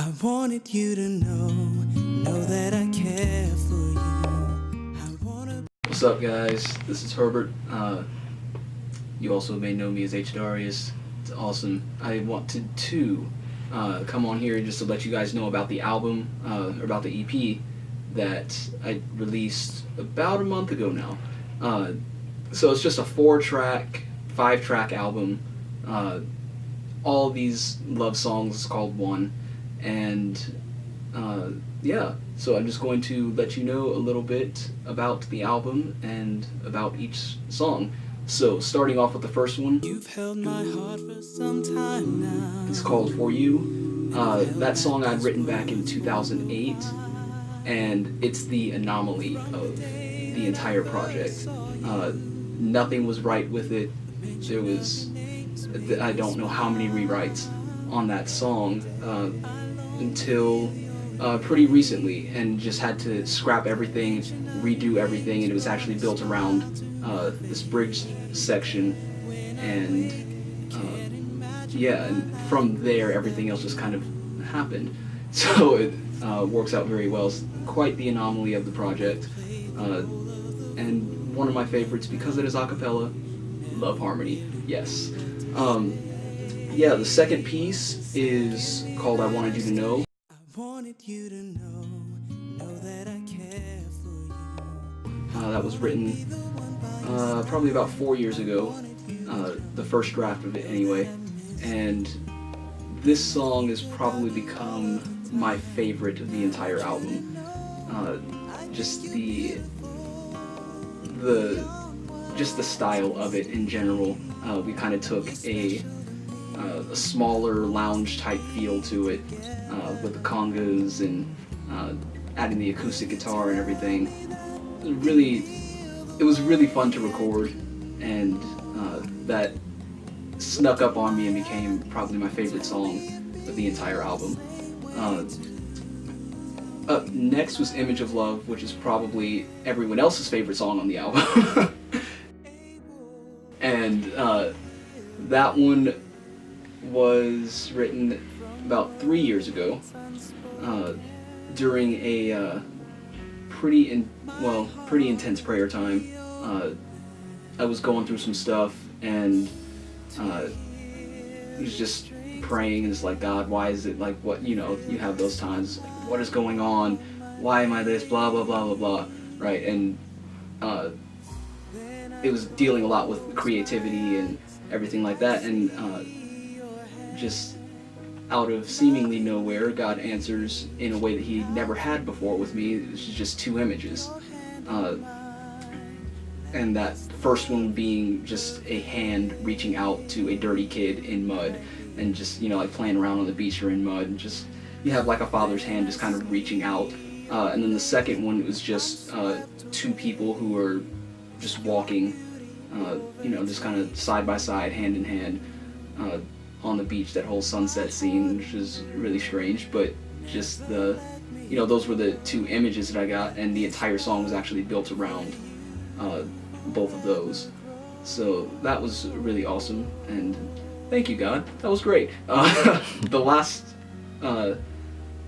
I wanted you to know that I care for you. What's up, guys? This is Herbert. You also may know me as Darrius. It's awesome. I wanted to come on here just to let you guys know about the album, or about the EP that I released about a month ago now. So it's just a 5-track album. All these love songs called one, and yeah, so I'm just going to let you know a little bit about the album and about each song. So starting off with the first one, You've held my heart for some time now. it's called For You. That song I'd written back in 2008, and it's the anomaly of the entire project. Nothing was right with it. There was, I don't know how many rewrites on that song until pretty recently, and just had to scrap everything, redo everything, and it was actually built around this bridge section, and yeah, and from there everything else just kind of happened. So it works out very well. It's quite the anomaly of the project, and one of my favorites because it is a cappella. Love harmony, yes. Yeah, the second piece is called I Wanted You to Know. I wanted you to know that I care for you. That was written probably about 4 years ago, the first draft of it anyway, and this song has probably become my favorite of the entire album. Just the style of it in general. We kind of took a smaller lounge type feel to it, with the congas and adding the acoustic guitar and everything. It was really fun to record, and that snuck up on me and became probably my favorite song of the entire album. Up next was Image of Love, which is probably everyone else's favorite song on the album. And that one was written about 3 years ago, during a pretty intense prayer time. I was going through some stuff, and was just praying, and it's like, God, why is it like, what, you know, you have those times, what is going on, why am I this, blah blah blah blah blah, right? And it was dealing a lot with creativity and everything like that, and just out of seemingly nowhere, God answers in a way that he never had before with me. It's just 2 images, and that first one being just a hand reaching out to a dirty kid in mud, and just, you know, like playing around on the beach or in mud, and just, you have like a father's hand just kind of reaching out. And then the second one was just 2 people who are just walking, you know, just kind of side by side, hand in hand, on the beach. That whole sunset scene, which is really strange, but just the, you know, those were the 2 images that I got, and the entire song was actually built around both of those. So that was really awesome, and thank you, God. That was great. The last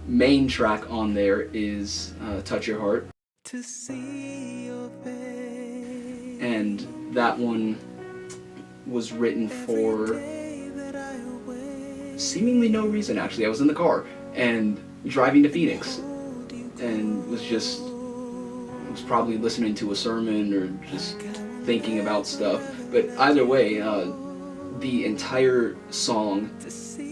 main track on there is Touch Your Heart. To see your face. And that one was written for seemingly no reason, actually. I was in the car and driving to Phoenix, and was probably listening to a sermon or just thinking about stuff. But either way, the entire song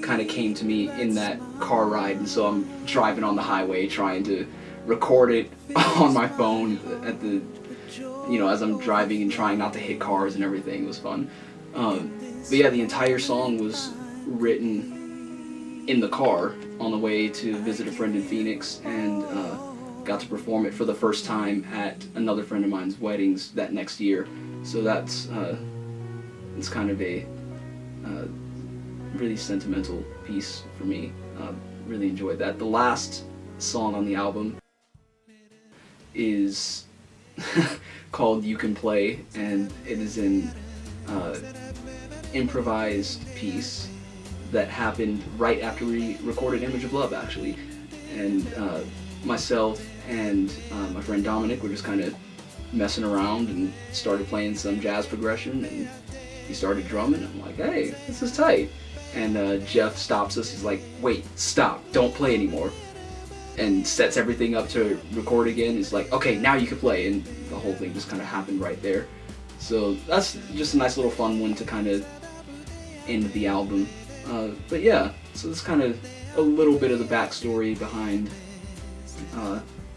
kind of came to me in that car ride, and so I'm driving on the highway trying to record it on my phone at the, you know, as I'm driving and trying not to hit cars and everything. It was fun. But yeah, the entire song was written in the car on the way to visit a friend in Phoenix, and got to perform it for the first time at another friend of mine's weddings that next year. So that's it's kind of a really sentimental piece for me. Really enjoyed that. The last song on the album is called You Can Play, and it is an improvised piece that happened right after we recorded Image of Love, actually. And myself and my friend Dominic were just kind of messing around and started playing some jazz progression, and he started drumming. I'm like, hey, this is tight. And Jeff stops us. He's like, wait, stop, don't play anymore. And sets everything up to record again. He's like, okay, now you can play. And the whole thing just kind of happened right there. So that's just a nice little fun one to kind of end the album. But yeah, so that's kind of a little bit of the backstory behind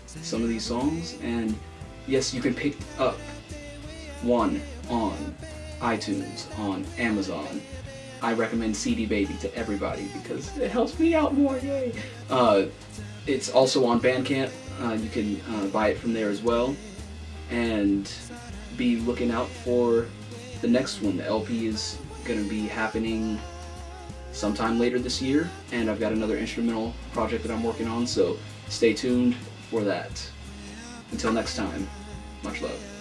some of these songs. And yes, you can pick up one on iTunes, on Amazon. I recommend CD Baby to everybody because it helps me out more, yay! It's also on Bandcamp. You can buy it from there as well. And be looking out for the next one. The LP is going to be happening sometime later this year, and I've got another instrumental project that I'm working on, so stay tuned for that. Until next time, much love.